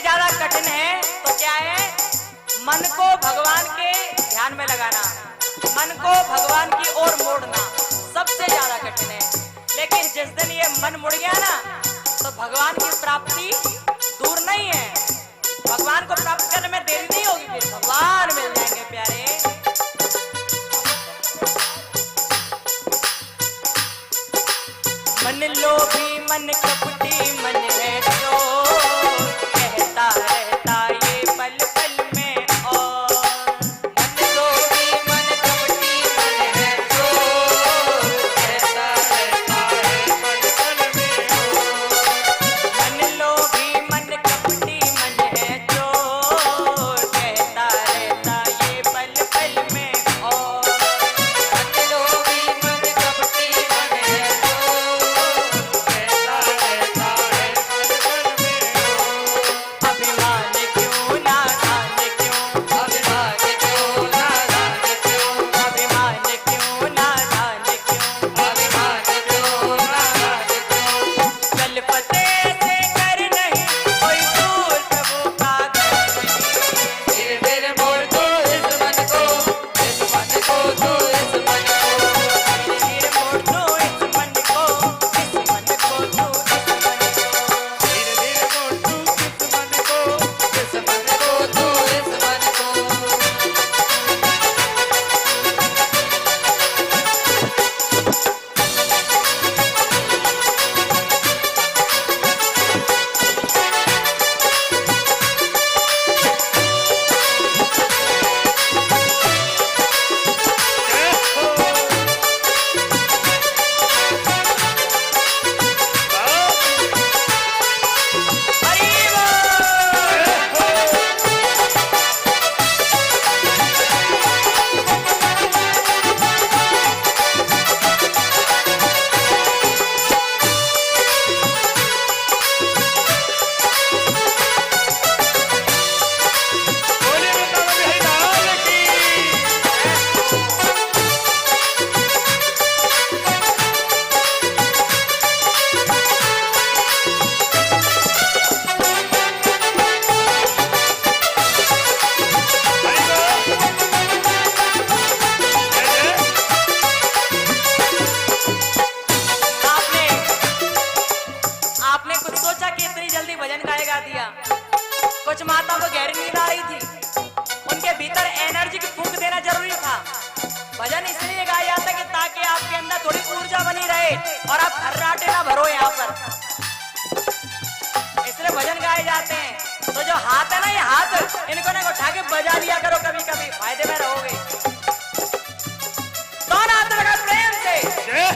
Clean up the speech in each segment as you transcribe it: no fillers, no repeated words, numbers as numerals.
ज्यादा कठिन है तो क्या है? मन को भगवान के ध्यान में लगाना, मन को भगवान की ओर मोड़ना सबसे ज्यादा कठिन है। लेकिन जिस दिन ये मन मुड़ गया ना तो भगवान की प्राप्ति दूर नहीं है। भगवान को प्राप्त करने में देरी नहीं होगी, फिर भगवान मिल जाएंगे प्यारे। मन लोभी मन कपटी मन है चोर, कहता रहता ये पल पल में और। मन लोभी मन कपटी मन है चोर, कहता रहता है पल पल में और। मन लोभी मन कपटी मन है चोर, कहता रहता ये पल पल में और। मन लोभी मन कपटी मन है चोर, कहता रहता है पल पल में और। अभिमान क्यों नादान क्यों, अभिमान क्यों नादान क्यों, अभिमान क्यों नादान क्यों, अभिमान क्यों नादान क्यों। चल पते से कर नहीं कोई दूर प्रभु का घर नहीं। धीरे धीरे मोड़ दो इस मन को, इस मन को तू इस मन को। धीरे धीरे मोड़ दो इस मन को, इस मन को तू इस मन को। धीरे धीरे मोड़ दो इस मन को, इस मन को तू इस मन को। हरि बोल। बोले वृंदावन बिहारी लाल की। आपने आपने कुछ सोचा कि इतनी जल्दी भजन गाएगा दिया? कुछ माताओं को गहरी नींद आ रही थी, उनके भीतर एनर्जी की फूंक देना जरूरी था। भजन इसलिए गाया जाता है कि ताकि आपके अंदर थोड़ी ऊर्जा बनी रहे और आप खर्राटे ना भरो यहाँ पर, इसलिए भजन गाए जाते हैं। तो जो हाथ है ना, ये हाथ इनको ना उठा के बजा लिया करो, कभी कभी फायदे में रहोगे। दोनों हाथ लगा प्रेम से। धीरे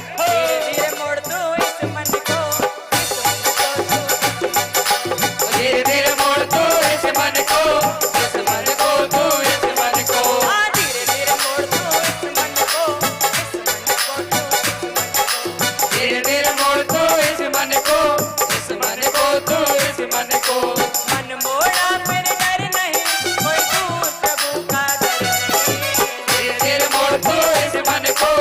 धीरे मोड़ दो इस मन को, इस मन को तू। धीरे धीरे मोड़ दो इस मन को, इस मन को तू इस मन को। हाँ, धीरे धीरे मोड़ दो इस मन को, इस मन को तू इस मन को। धीरे धीरे मोड़ दो इस मन को, इस मन को तू इस मन को। मन मोड़ा फिर डर नहीं, कोई दूर प्रभु का दर नहीं। धीरे धीरे मोड़ दो इस मन को,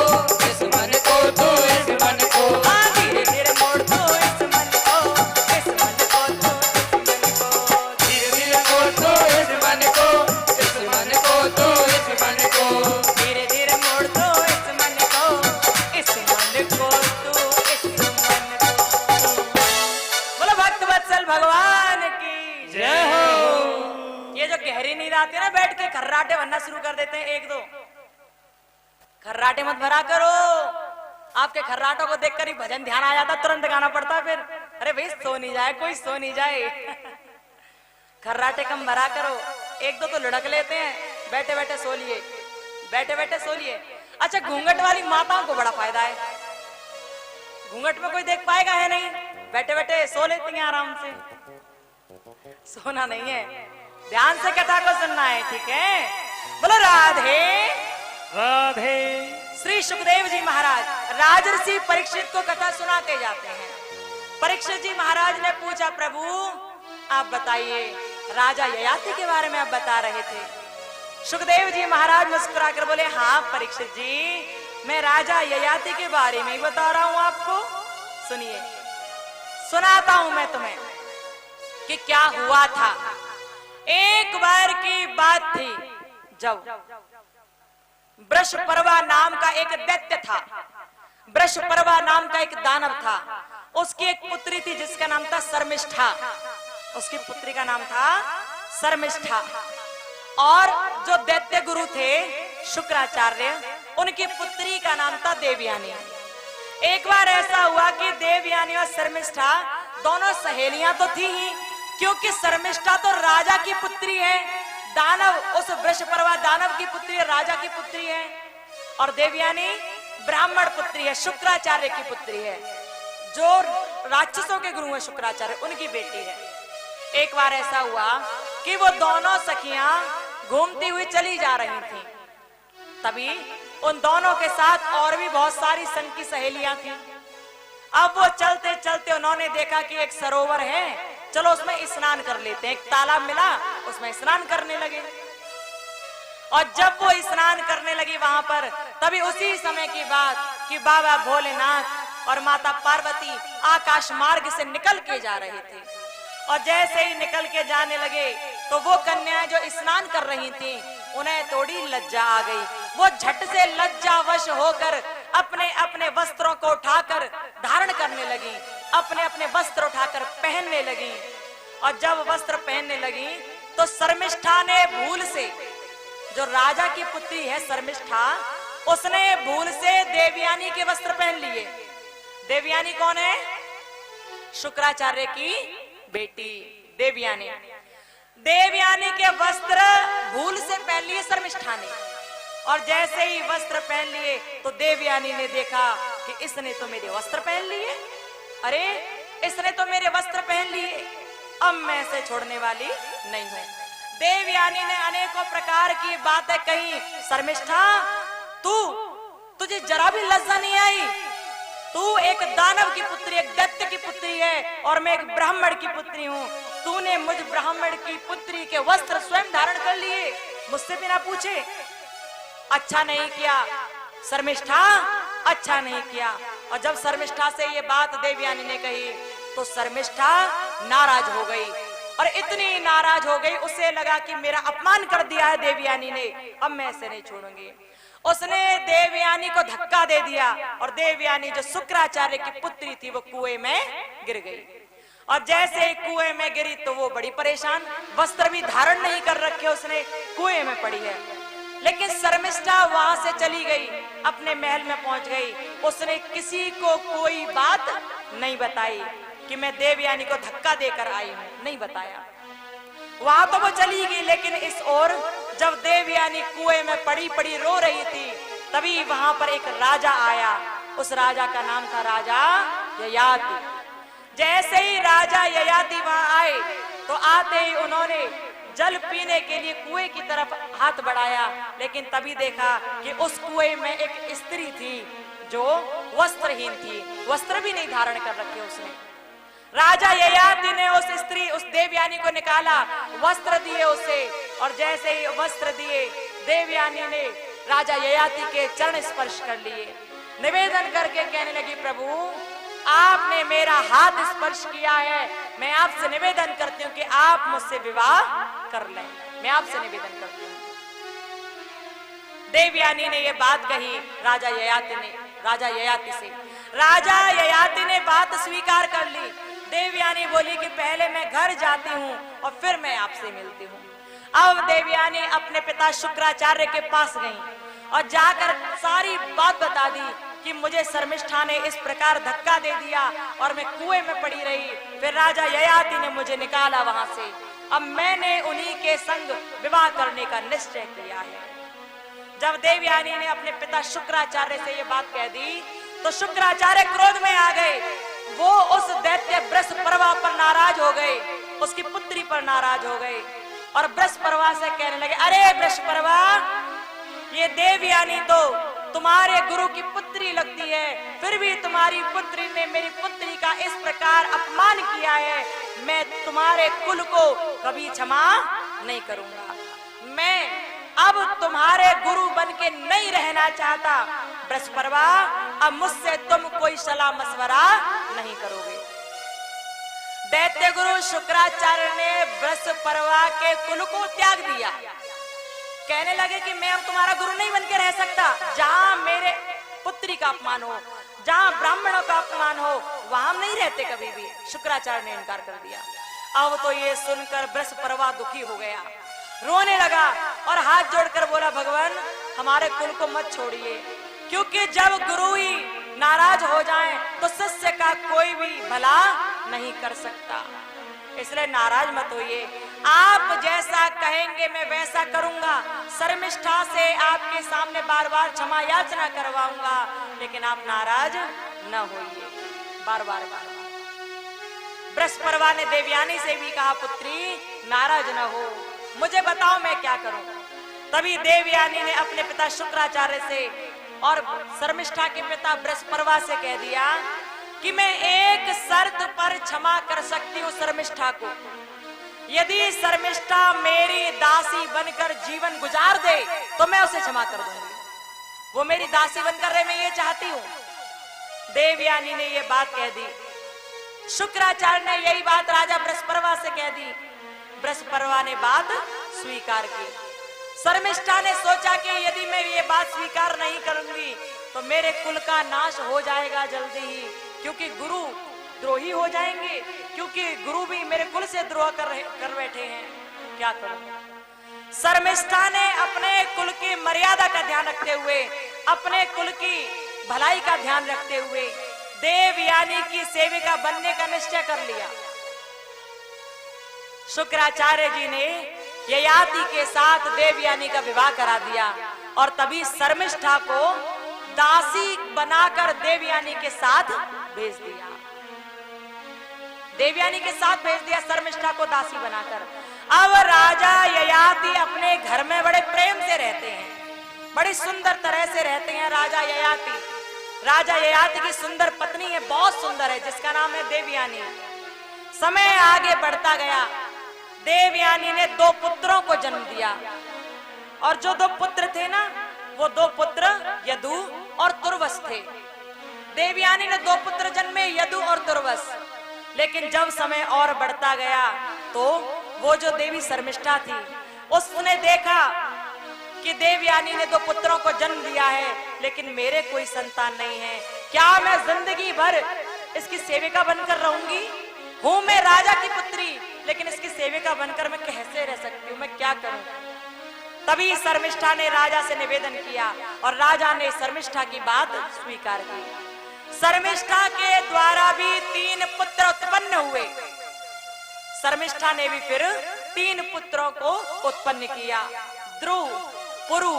इस मन को तू इस मन को। हाँ, धीरे धीरे मोड़ दो इस मन को, इस मन को तू इस मन को। धीरे धीरे मोड़ दो इस मन को, इस मन को तू इस मन को। धीरे धीरे मोड़ दो इस मन को, इस मन को तू इस मन को। बोलो भक्त वत्सल भगवान की जय हो। ये जो गहरी नींद आती है ना, बैठ के खर्राटे बनना शुरू कर देते हैं। एक दो खर्राटे मत भरा करो, आपके खर्राटों को देखकर ही भजन ध्यान आ जाता, तुरंत गाना पड़ता है। फिर अरे भाई सो नहीं जाए, कोई सो नहीं जाए। खर्राटे कम भरा करो, एक दो तो लुढ़क लेते हैं, बैठे बैठे सो लिए, बैठे बैठे सो लिए। अच्छा, घूंघट वाली माताओं को बड़ा फायदा है, घूंघट में कोई देख पाएगा है नहीं, बैठे बैठे सो लेती हैं आराम से। सोना नहीं है, ध्यान से कथा को सुनना है, ठीक है? बोलो राधे राधे। श्री सुखदेव जी महाराज राजर्षि परीक्षित को कथा सुनाते जाते हैं। परीक्षित जी महाराज ने पूछा, प्रभु आप बताइए, राजा ययाति के बारे में आप बता रहे थे। सुखदेव जी महाराज मुस्कुरा कर बोले, हाँ परीक्षित जी, मैं राजा ययाति के बारे में ही बता रहा हूं आपको। सुनिए, सुनाता हूं मैं तुम्हें। कि क्या हुआ था। एक बार की बात थी जब वृषपर्वा नाम का एक दैत्य था, वृषपर्वा नाम का एक दानव था। उसकी एक पुत्री थी जिसका नाम था शर्मिष्ठा। उसकी पुत्री का नाम था शर्मिष्ठा। और जो दैत्य गुरु थे शुक्राचार्य, उनकी पुत्री का नाम था देवयानी। एक बार ऐसा हुआ कि देवयानी और शर्मिष्ठा दोनों सहेलियां तो थी ही, क्योंकि शर्मिष्ठा तो राजा की पुत्री है, दानव उस वृषपर्वा दानव की पुत्री राजा की पुत्री है, और देवयानी ब्राह्मण पुत्री है, शुक्राचार्य की पुत्री है, जो राक्षसों के गुरु है शुक्राचार्य, उनकी बेटी है। एक बार ऐसा हुआ कि वो दोनों सखियां घूमती हुई चली जा रही थीं। तभी उन दोनों के साथ और भी बहुत सारी संग की सहेलियां थीं। अब वो चलते चलते उन्होंने देखा कि एक सरोवर है, चलो उसमें स्नान कर लेते हैं। एक तालाब मिला, उसमें स्नान करने लगे। और जब वो स्नान करने लगी वहां पर, तभी उसी समय की बात कि बाबा भोलेनाथ और माता पार्वती आकाश मार्ग से निकल के जा रहे थे। और जैसे ही निकल के जाने लगे तो वो कन्याएं जो स्नान कर रही थीं, उन्हें थोड़ी लज्जा आ गई। वो झट से लज्जावश होकर अपने अपने वस्त्रों को उठाकर धारण करने लगी, अपने अपने वस्त्र उठाकर पहनने लगी। और जब वस्त्र पहनने लगी तो शर्मिष्ठा ने भूल से, जो राजा की पुत्री है शर्मिष्ठा, उसने भूल से देवयानी के वस्त्र पहन लिए। देवयानी कौन है? शुक्राचार्य की बेटी देवयानी। देवयानी के वस्त्र भूल से पहन लिए शर्मिष्ठा ने। और जैसे ही वस्त्र पहन लिए तो देवयानी ने देखा कि इसने तो मेरे वस्त्र पहन लिए, अरे इसने तो मेरे वस्त्र पहन लिए, अब मैं इसे छोड़ने वाली नहीं हूं। देवयानी ने अनेकों प्रकार की बातें कही। शर्मिष्ठा, तुझे जरा भी लज्जा नहीं आई? तू एक दानव की पुत्री, एक दैत्य की पुत्री है, और मैं एक ब्राह्मण की पुत्री हूँ। तूने मुझ ब्राह्मण की पुत्री के वस्त्र स्वयं धारण कर लिए, मुझसे बिना पूछे। अच्छा नहीं किया शर्मिष्ठा, अच्छा नहीं किया। और जब शर्मिष्ठा से ये बात देवयानी ने कही तो शर्मिष्ठा नाराज हो गई, और इतनी नाराज हो गई, उसे लगा कि मेरा अपमान कर दिया है देवयानी ने, अब मैं इसे नहीं छोड़ूंगी। उसने देवयानी को धक्का दे दिया, और देवयानी जो शुक्राचार्य की पुत्री थी वो कुएं में गिर गई। और जैसे ही कुएं में गिरी तो वो बड़ी परेशान, वस्त्र भी धारण नहीं कर रखे उसने, कुएं में पड़ी है। लेकिन शर्मिष्ठा वहां से चली गई, अपने महल में पहुंच गई। उसने किसी को कोई बात नहीं बताई कि मैं देवयानी को धक्का देकर आई हूं, नहीं बताया। वहां तो वो चली गई, लेकिन इस ओर जब देवयानी कुएं में पड़ी पड़ी रो रही थी, तभी वहां पर एक राजा आया। उस राजा का नाम था राजा ययाति। जैसे ही राजा ययाति वहां आए तो आते ही उन्होंने जल पीने के लिए कुएं की तरफ हाथ बढ़ाया, लेकिन तभी देखा कि उस कुएं में एक स्त्री थी जो वस्त्रहीन थी, वस्त्र भी नहीं धारण कर रखे उसने। राजा ययाति ने उस स्त्री, उस देवयानी को निकाला, वस्त्र दिए उसे, और जैसे ही वस्त्र दिए देवयानी ने राजा ययाति के चरण स्पर्श कर लिए। निवेदन करके कहने लगी, प्रभु आपने मेरा हाथ स्पर्श किया है, मैं आपसे निवेदन करती हूँ कि आप मुझसे विवाह कर लें, मैं आपसे निवेदन करती हूँ। देवयानी ने ये बात कही राजा ययाति से। राजा ययाति ने बात स्वीकार कर ली। देवयानी बोली कि पहले मैं घर जाती हूँ और फिर मैं आपसे मिलती हूँ। अब देवयानी अपने पिता शुक्राचार्य के पास गई और जाकर सारी बात बता दी कि मुझे शर्मिष्ठा ने इस प्रकार धक्का दे दिया और मैं कुएं में पड़ी रही, फिर राजा ययाति ने मुझे निकाला वहां से, अब मैंने उन्हीं के संग विवाह करने का निश्चय किया है। जब देवयानी ने अपने पिता शुक्राचार्य से ये बात कह दी तो शुक्राचार्य क्रोध में आ गए। वो उस दैत्य वृषपर्वा पर नाराज हो गए, उसकी पुत्री पर नाराज हो गए और वृषपर्वा से कहने लगे, अरे वृषपर्वा, ये देवयानी तो तुम्हारे गुरु की पुत्री लगती है, फिर भी तुम्हारी पुत्री ने मेरी पुत्री का इस प्रकार अपमान किया है, मैं तुम्हारे कुल को कभी क्षमा नहीं करूंगा। मैं अब तुम्हारे गुरु बन के नहीं रहना चाहता। वृषपर्वा, अब मुझसे तुम कोई सलाह मशवरा नहीं करोगे। दैत्य गुरु शुक्राचार्य ने बृहस्पति के कुल को त्याग दिया। कहने लगे कि मैं अब तुम्हारा गुरु नहीं बन के रह सकता। जहां मेरे पुत्री का अपमान हो, जहां ब्राह्मणों का अपमान हो, वहां हम नहीं रहते कभी भी। शुक्राचार्य ने इनकार कर दिया। अब तो ये सुनकर बृहस्पति दुखी हो गया, रोने लगा और हाथ जोड़कर बोला, भगवान हमारे कुल को मत छोड़िए, क्योंकि जब गुरु ही नाराज हो जाएं तो शिष्य का कोई भी भला नहीं कर सकता। इसलिए नाराज मत होइए, आप जैसा कहेंगे मैं वैसा करूंगा। शर्मिष्ठा से आपके सामने बार बार क्षमा याचना करवाऊंगा, लेकिन आप नाराज न होइए। बार बार बृहस्पति ने देवयानी से भी कहा, पुत्री नाराज न हो, मुझे बताओ मैं क्या करूं। तभी देवयानी ने अपने पिता शुक्राचार्य से और शर्मिष्ठा के पिता बृहस्पति से कह दिया कि मैं एक शर्त पर क्षमा कर सकती हूँ शर्मिष्ठा को। यदि शर्मिष्ठा मेरी दासी बनकर जीवन गुजार दे तो मैं उसे क्षमा कर दूंगी। वो मेरी दासी बनकर रहे, मैं ये चाहती हूँ। देवयानी ने ये बात कह दी। शुक्राचार्य ने यही बात राजा बृहस्पति से कह दी। बृहस्पति ने बात स्वीकार की। शर्मिष्ठा ने सोचा कि यदि मैं ये बात स्वीकार नहीं करूंगी तो मेरे कुल का नाश हो जाएगा जल्दी ही, क्योंकि गुरु द्रोही हो जाएंगे, क्योंकि गुरु भी मेरे कुल से द्रोह कर बैठे हैं। क्या करूं? शर्मिष्ठा ने अपने कुल की मर्यादा का ध्यान रखते हुए, अपने कुल की भलाई का ध्यान रखते हुए देवयानी की सेविका बनने का निश्चय कर लिया। शुक्राचार्य जी ने ययाति के साथ देवयानी का विवाह करा दिया और तभी शर्मिष्ठा को दासी बनाकर देवयानी के साथ भेज दिया। देवयानी के साथ भेज दिया शर्मिष्ठा को दासी बनाकर। अब राजा ययाति अपने घर में बड़े प्रेम से रहते हैं, बड़ी सुंदर तरह से रहते हैं राजा ययाति। राजा ययाति की सुंदर पत्नी है, बहुत सुंदर है, जिसका नाम है देवयानी। समय आगे बढ़ता गया। देवयानी ने 2 पुत्रों को जन्म दिया और जो 2 पुत्र थे ना, वो 2 पुत्र यदु और तुर्वस थे। देवयानी ने 2 पुत्र जन्मे, यदु और तुर्वस। लेकिन जब समय और बढ़ता गया तो वो जो देवी शर्मिष्ठा थी, उसने देखा कि देवयानी ने 2 पुत्रों को जन्म दिया है, लेकिन मेरे कोई संतान नहीं है। क्या मैं जिंदगी भर इसकी सेविका बनकर रहूंगी? हूं मैं राजा की पुत्री, लेकिन इसकी सेविका बनकर मैं कैसे रह सकती हूँ? मैं क्या करूं? तभी शर्मिष्ठा ने राजा से निवेदन किया और राजा ने शर्मिष्ठा की बात स्वीकार की। शर्मिष्ठा के द्वारा भी 3 पुत्र उत्पन्न हुए। शर्मिष्ठा ने भी फिर 3 पुत्रों को उत्पन्न किया, ध्रुव, पुरु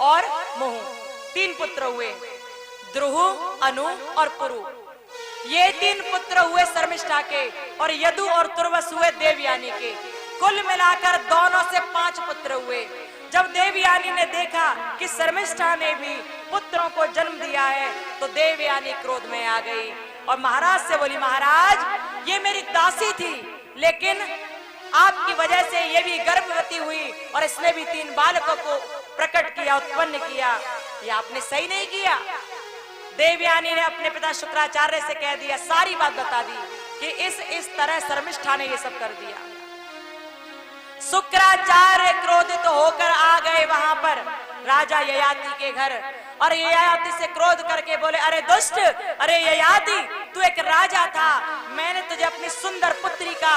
और मुहु। 3 पुत्र हुए, ध्रुव, अनु और पुरु। ये 3 पुत्र हुए शर्मिष्ठा के और यदु और तुर्वस हुए देवयानी के। कुल मिलाकर दोनों से 5 पुत्र हुए। जब देवयानी ने देखा कि शर्मिष्ठा ने भी पुत्रों को जन्म दिया है तो देवयानी क्रोध में आ गई और महाराज से बोली, महाराज ये मेरी दासी थी, लेकिन आपकी वजह से ये भी गर्भवती हुई और इसने भी 3 बालकों को प्रकट किया, उत्पन्न किया। ये आपने सही नहीं किया। देवयानी ने अपने पिता शुक्राचार्य से कह दिया, सारी बात बता दी कि इस तरह शर्मिष्ठा ने ये सब कर दिया। शुक्राचार्य क्रोधित होकर आ गए वहां पर राजा ययाति के घर और ययाति से क्रोध करके बोले, अरे दुष्ट, अरे ययाति, तू एक राजा था, मैंने तुझे अपनी सुंदर पुत्री का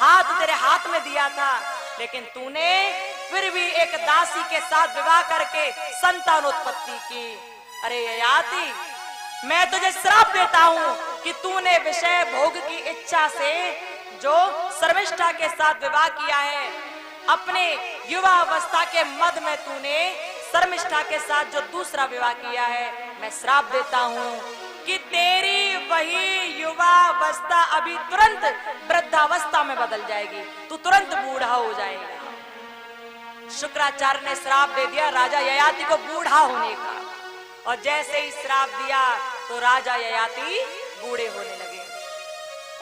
हाथ तेरे हाथ में दिया था, लेकिन तूने फिर भी एक दासी के साथ विवाह करके संतान उत्पत्ति की। अरे ययाति, मैं तुझे श्राप देता हूं कि तूने विषय भोग की इच्छा से जो शर्मिष्ठा के साथ विवाह किया है, अपने युवा अवस्था के मद में तूने शर्मिष्ठा के साथ जो दूसरा विवाह किया है, मैं श्राप देता हूं कि तेरी वही युवा अवस्था अभी तुरंत वृद्धावस्था में बदल जाएगी, तू तुरंत बूढ़ा हो जाएगा। शुक्राचार्य ने श्राप दे दिया राजा ययाति को बूढ़ा होने का, और जैसे ही श्राप दिया तो राजा ययाति बूढ़े होने लगे।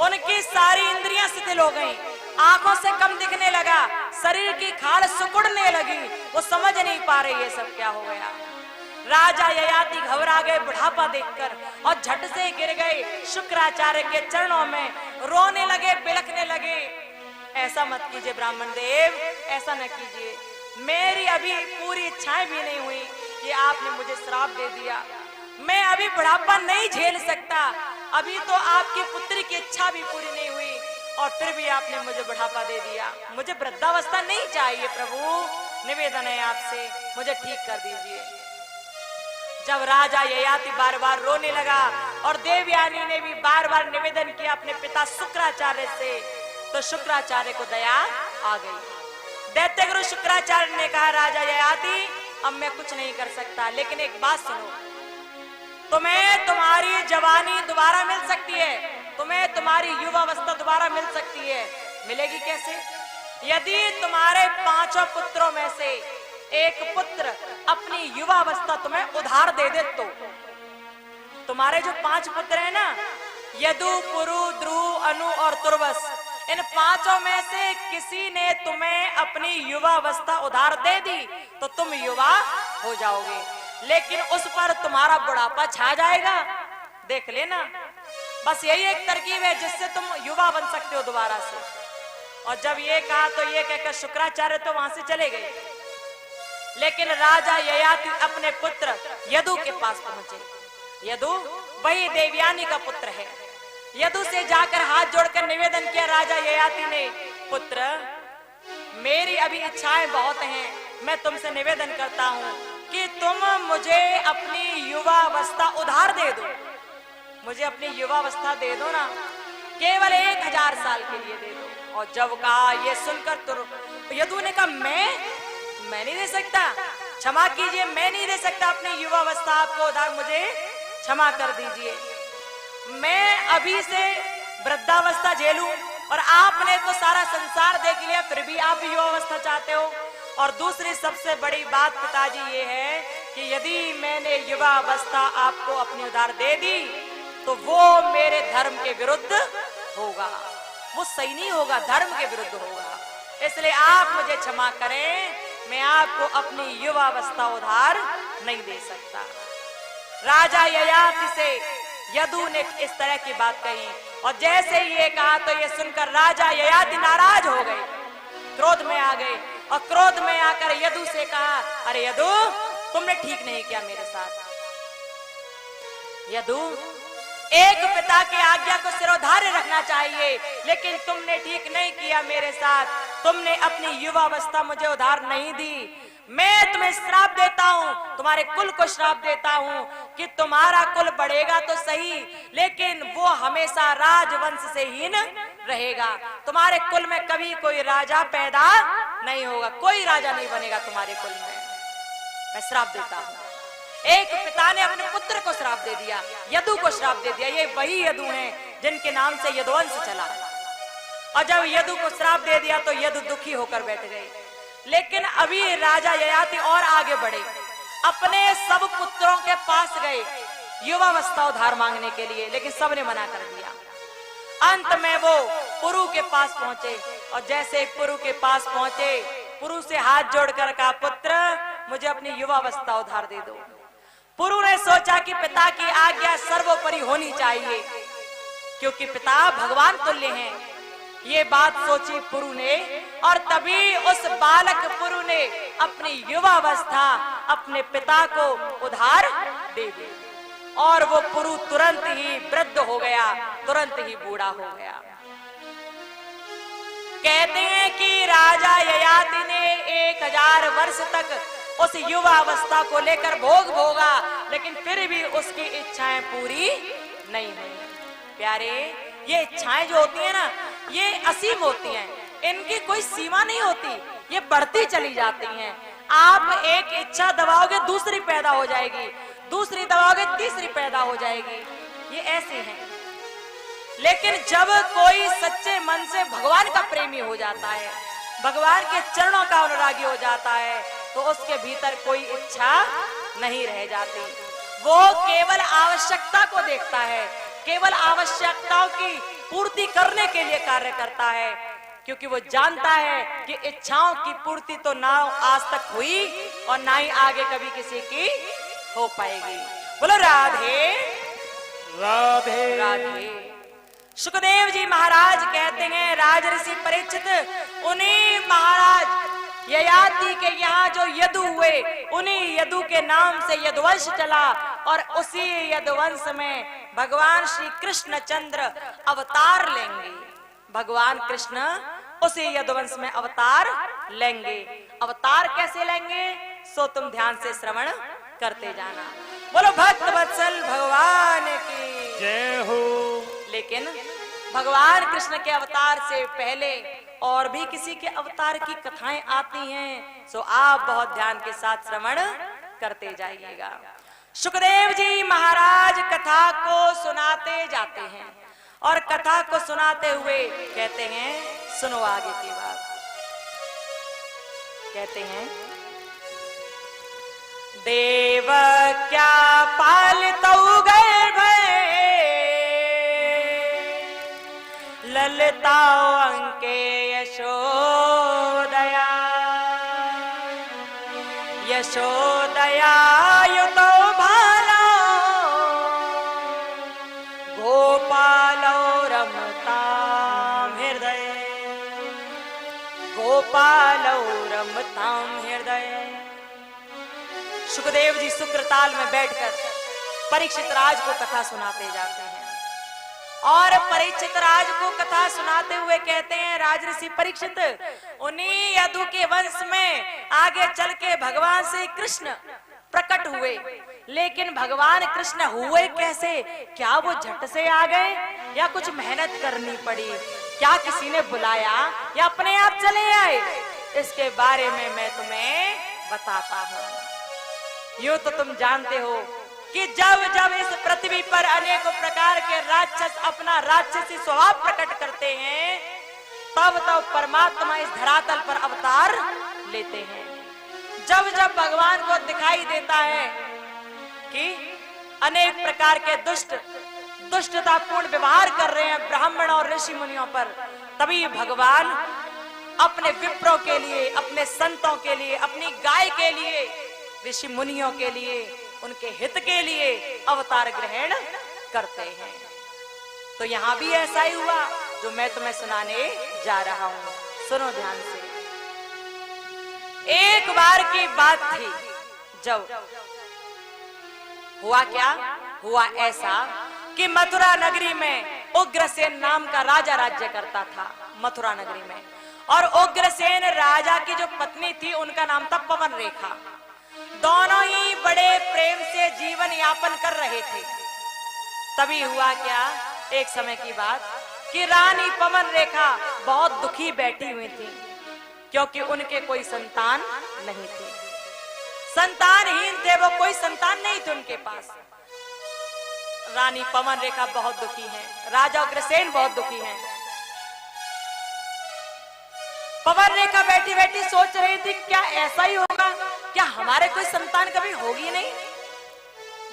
उनकी सारी इंद्रियां शिथिल हो गईं, आंखों से कम दिखने लगा, शरीर की खाल सिकुड़ने लगी, वो समझ नहीं पा रहे ये सब क्या हो गया। राजा ययाति घबरा गए बुढ़ापा देखकर और झट से गिर गए शुक्राचार्य के चरणों में, रोने लगे, बिलखने लगे। ऐसा मत कीजिए ब्राह्मण देव, ऐसा न कीजिए। मेरी अभी पूरी इच्छाएं भी नहीं हुई कि आपने मुझे श्राप दे दिया। मैं अभी बुढ़ापा नहीं झेल सकता। अभी तो आपकी पुत्री की इच्छा भी पूरी नहीं हुई और फिर भी आपने मुझे बुढ़ापा दे दिया। मुझे वृद्धावस्था नहीं चाहिए प्रभु। निवेदन है आपसे, मुझे ठीक कर दीजिए। जब राजा ययाति बार बार रोने लगा और देवयानी ने भी बार बार निवेदन किया अपने पिता शुक्राचार्य से, तो शुक्राचार्य को दया आ गई। दैत्य गुरु शुक्राचार्य ने कहा, राजा ययाति अब मैं कुछ नहीं कर सकता, लेकिन एक बात सुनो, तुम्हें तुम्हारी जवानी दोबारा मिल सकती है, तुम्हें तुम्हारी युवावस्था दोबारा मिल सकती है। मिलेगी कैसे? यदि तुम्हारे 5 पुत्रों में से एक पुत्र अपनी युवावस्था तुम्हें उधार दे दे तो। तुम्हारे जो 5 पुत्र हैं ना, यदु, पुरु, ध्रुव, अनु और तुर्वस, इन 5 में से किसी ने तुम्हें अपनी युवावस्था उधार दे दी तो तुम युवा हो जाओगे, लेकिन उस पर तुम्हारा बुढ़ापा छा जाएगा। देख लेना, बस यही एक तरकीब है जिससे तुम युवा बन सकते हो दोबारा से। और जब ये कहा तो ये कहकर शुक्राचार्य तो वहां से चले गए, लेकिन राजा ययाति अपने पुत्र यदु के पास पहुंचे। यदु वही देवयानी का पुत्र है। यदु से जाकर हाथ जोड़कर निवेदन किया राजा ययाति ने, पुत्र मेरी अभी इच्छाएं बहुत हैं, मैं तुमसे निवेदन करता हूं कि तुम मुझे अपनी युवावस्था उधार दे दो। मुझे अपनी युवावस्था दे दो ना, केवल 1000 साल के लिए दे दो। और जब कहा ये सुनकर तो यदु ने कहा, मैं नहीं दे सकता, क्षमा कीजिए, मैं नहीं दे सकता अपनी युवावस्था आपको उधार, मुझे क्षमा कर दीजिए। मैं अभी से वृद्धावस्था झेलूं और आपने तो सारा संसार देख लिया, फिर भी आप युवावस्था चाहते हो। और दूसरी सबसे बड़ी बात पिताजी ये है कि यदि मैंने युवावस्था आपको अपनी उधार दे दी तो वो मेरे धर्म के विरुद्ध होगा, वो सही नहीं होगा, धर्म के विरुद्ध होगा। इसलिए आप मुझे क्षमा करें, मैं आपको अपनी युवावस्था उधार नहीं दे सकता। राजा ययाति से यदु ने इस तरह की बात कही और जैसे ये कहा तो ये सुनकर राजा ययाति नाराज हो गए, क्रोध में आ गए और क्रोध में आकर यदु से कहा, अरे यदु तुमने ठीक नहीं किया मेरे साथ। यदु, एक पिता की आज्ञा को सिरोधार्य रखना चाहिए, लेकिन तुमने ठीक नहीं किया मेरे साथ। तुमने अपनी युवावस्था मुझे उधार नहीं दी। मैं तुम्हें श्राप देता हूँ, तुम्हारे कुल को श्राप देता हूँ कि तुम्हारा कुल बढ़ेगा तो सही, लेकिन वो हमेशा राजवंश से हीन रहेगा। तुम्हारे कुल में कभी कोई राजा पैदा नहीं होगा, कोई राजा नहीं बनेगा तुम्हारे कुल में। मैं श्राप देता हूँ। एक पिता ने अपने पुत्र को श्राप दे दिया, यदु को श्राप दे दिया। ये वही यदु हैं जिनके नाम से यदुवंश चला। और जब यदु को श्राप दे दिया तो यदु दुखी होकर बैठ गए। लेकिन अभी राजा ययाति और आगे बढ़े, अपने सब पुत्रों के पास गए युवावस्था उधार मांगने के लिए, लेकिन सबने मना कर दिया। अंत में वो पुरु के पास पहुंचे और जैसे पुरु के पास पहुंचे, पुरु से हाथ जोड़कर कहा, पुत्र मुझे अपनी युवावस्था उधार दे दो। पुरु ने सोचा कि पिता की आज्ञा सर्वोपरि होनी चाहिए, क्योंकि पिता भगवान तुल्य हैं। ये बात सोची पुरु ने और तभी उस बालक पुरु ने अपनी युवावस्था अपने पिता को उधार दे दी और वो पुरु तुरंत ही वृद्ध हो गया, तुरंत ही बूढ़ा हो गया। कहते हैं कि राजा ययाति ने 1000 वर्ष तक उस युवावस्था को लेकर भोग भोगा, लेकिन फिर भी उसकी इच्छाएं पूरी नहीं हुई। प्यारे, ये इच्छाएं जो होती है ना, ये असीम होती हैं, इनकी कोई सीमा नहीं होती, ये बढ़ती चली जाती हैं। आप एक इच्छा दबाओगे दूसरी पैदा हो जाएगी, दूसरी दबाओगे तीसरी पैदा हो जाएगी, ये ऐसे हैं। लेकिन जब कोई सच्चे मन से भगवान का प्रेमी हो जाता है, भगवान के चरणों का अनुरागी हो जाता है, तो उसके भीतर कोई इच्छा नहीं रह जाती। वो केवल आवश्यकता को देखता है, केवल आवश्यकताओं की पूर्ति करने के लिए कार्य करता है, क्योंकि वो जानता है कि इच्छाओं की पूर्ति तो ना आज तक हुई और ना ही आगे कभी किसी की हो पाएगी। बोलो राधे राधे राधे। सुखदेव जी महाराज कहते हैं राजऋषि परीक्षित, उन्हीं महाराज ययाति के यहाँ जो यदु हुए, उन्हीं यदु के नाम से यदुवंश चला और उसी यदुवंश में भगवान श्री कृष्ण चंद्र अवतार लेंगे। भगवान कृष्ण उसी यदुवंश में अवतार लेंगे। अवतार कैसे लेंगे सो तुम ध्यान से श्रवण करते जाना। बोलो भक्त वत्सल भगवान की जय हो। लेकिन भगवान कृष्ण के अवतार से पहले और भी किसी के अवतार की कथाएं आती हैं, सो आप बहुत ध्यान के साथ श्रवण करते जाइएगा। सुखदेव जी महाराज कथा को सुनाते जाते हैं और कथा को सुनाते हुए कहते हैं, सुनो आगे की बात। कहते हैं, देव क्या पालतौ गर्भ ललताओ अंके यशोदया, यशोदया युतो भालो गोपालो रमताम हृदय, गोपालो रमताम हृदय। सुखदेव जी शुक्रताल में बैठकर परीक्षित राज को कथा सुनाते जाते हैं और परीक्षित राज को कथा सुनाते हुए कहते हैं, राजऋषि परीक्षित, उन्हीं यदु के वंश में आगे चल के भगवान श्री कृष्ण प्रकट हुए, लेकिन भगवान कृष्ण हुए कैसे? क्या वो झट से आ गए या कुछ मेहनत करनी पड़ी? क्या किसी ने बुलाया या अपने आप चले आए? इसके बारे में मैं तुम्हें बताता हूँ। यूं तो तुम जानते हो कि जब जब इस पृथ्वी पर अनेकों प्रकार के राक्षस अपना राक्षसी स्वभाव प्रकट करते हैं, तब तब परमात्मा इस धरातल पर अवतार लेते हैं। जब जब भगवान को दिखाई देता है कि अनेक प्रकार के दुष्टतापूर्ण व्यवहार कर रहे हैं ब्राह्मण और ऋषि मुनियों पर, तभी भगवान अपने विप्रों के लिए, अपने संतों के लिए, अपनी गाय के लिए, ऋषि मुनियों के लिए, उनके हित के लिए अवतार ग्रहण करते हैं। तो यहां भी ऐसा ही हुआ जो मैं तुम्हें सुनाने जा रहा हूं। सुनो ध्यान से। एक बार की बात थी जब हुआ क्या? हुआ ऐसा कि मथुरा नगरी में उग्रसेन नाम का राजा राज्य करता था। मथुरा नगरी में, और उग्रसेन राजा की जो पत्नी थी उनका नाम था पवन रेखा। दोनों ही बड़े प्रेम से जीवन यापन कर रहे थे। तभी हुआ क्या, एक समय की बात, कि रानी पवन रेखा बहुत दुखी बैठी हुई थी क्योंकि उनके कोई संतान नहीं थे। संतानहीन थे वो, कोई संतान नहीं थे उनके पास। रानी पवन रेखा बहुत दुखी हैं, राजा उग्रसेन बहुत दुखी हैं। पवन रेखा बैठी बैठी सोच रही थी, क्या ऐसा ही होगा? क्या हमारे कोई संतान कभी होगी नहीं?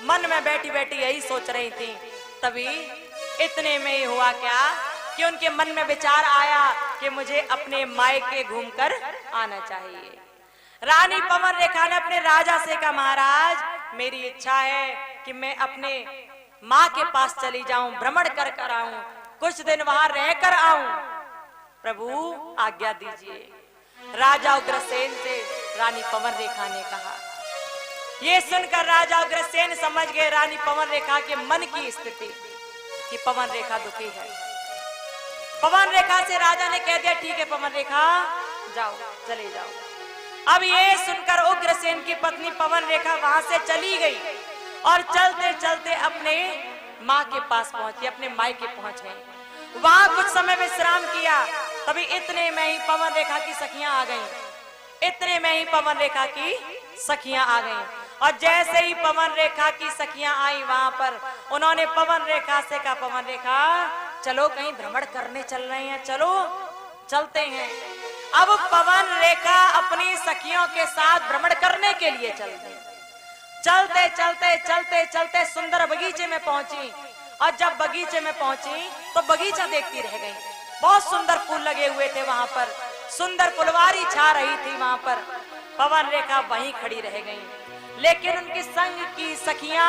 मन में बैठी बैठी यही सोच रही थी। तभी इतने में ही हुआ क्या कि उनके मन में विचार आया कि मुझे अपने मायके घूमकर आना चाहिए। रानी पवन रेखा ने अपने राजा से कहा, महाराज मेरी इच्छा है कि मैं अपने माँ के पास चली जाऊं, भ्रमण कर कर आऊं, कुछ दिन वहां रहकर आऊं। प्रभु आज्ञा दीजिए। राजा उग्रसेन से रानी पवन रेखा ने कहा। ये सुनकर राजा उग्रसेन समझ गए रानी पवन रेखा के मन की स्थिति कि पवन रेखा दुखी है। पवन रेखा से राजा ने कह दिया, ठीक है पवन रेखा जाओ, चले जाओ। अब ये सुनकर उग्रसेन की पत्नी पवन रेखा वहां से चली गई और चलते चलते अपने माँ के पास पहुंची, अपने मायके पहुंच गई। वहां कुछ समय विश्राम किया। तभी इतने में ही पवन रेखा की सखियां आ गईं। इतने में ही पवन रेखा की सखियां आ गईं। और जैसे ही पवन रेखा की सखियां आई वहां पर, उन्होंने पवन रेखा से कहा, पवन रेखा चलो कहीं भ्रमण करने चल रहे हैं, चलो चलते हैं। अब पवन रेखा अपनी सखियों के साथ भ्रमण करने के लिए चल गई। चलते चलते चलते चलते सुंदर बगीचे में पहुंची, और जब बगीचे में पहुंची तो बगीचा देखती रह गई। बहुत सुंदर फूल लगे हुए थे वहां पर, सुंदर फुलवारी छा रही थी वहां पर। पवन रेखा वहीं खड़ी रह गई, लेकिन उनके संग की सखियां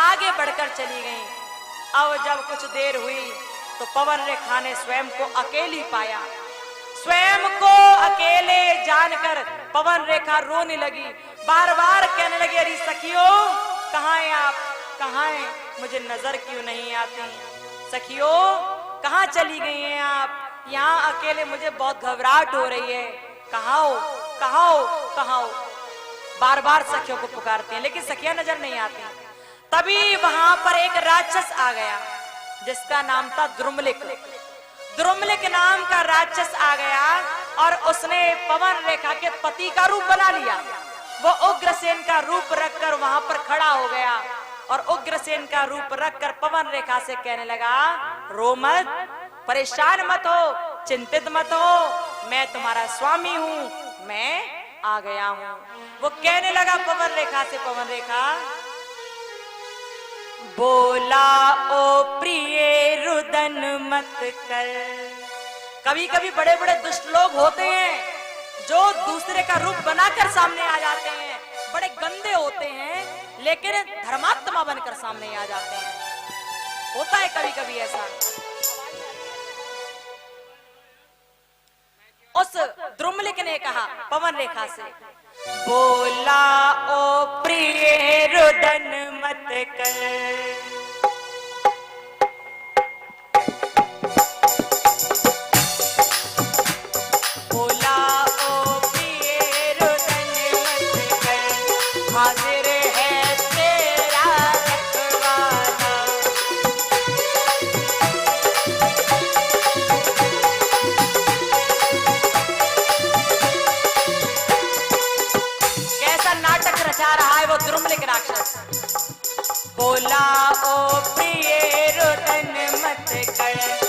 आगे बढ़कर चली गईं। अब जब कुछ देर हुई तो पवन रेखा ने स्वयं को अकेली पाया। स्वयं को अकेले जानकर पवन रेखा रोने लगी, बार बार कहने लगी, अरे सखियों कहाँ हैं आप, कहाँ हैं, मुझे नजर क्यों नहीं आती, सखियों कहाँ चली गई हैं आप, यहाँ अकेले मुझे बहुत घबराहट हो रही है, कहाँ हो कहाँ हो कहाँ हो। बार बार सखियों को पुकारते हैं लेकिन सखियां नजर नहीं आती। तभी वहां पर एक राक्षस आ गया जिसका नाम था द्रुमलिक। द्रुमलिक नाम का राक्षस आ गया और उसने पवन रेखा के पति का रूप बना लिया। वो उग्रसेन का रूप रखकर वहां पर खड़ा हो गया और उग्रसेन का रूप रखकर पवन रेखा से कहने लगा, रो मत, परेशान मत हो, चिंतित मत हो, मैं तुम्हारा स्वामी हूँ, मैं आ गया हूँ। वो कहने लगा पवन रेखा से, पवन रेखा बोला ओ प्रिय रुदन मत कर। कभी कभी बड़े बड़े दुष्ट लोग होते हैं जो दूसरे का रूप बनाकर सामने आ जाते हैं, बड़े गंदे होते हैं लेकिन धर्मात्मा बनकर सामने आ जाते हैं, होता है कभी कभी ऐसा। उस द्रुमलिक ने कहा पवन रेखा से, बोला ओ प्रिय रुदन मत कर। बोला ओ प्रिय रुदन मत कर, हाजिर है तेरा रखवाला। रचा रहा है वो द्रुमलिक राक्षस। बोला ओ प्रिय रुदन मत कर,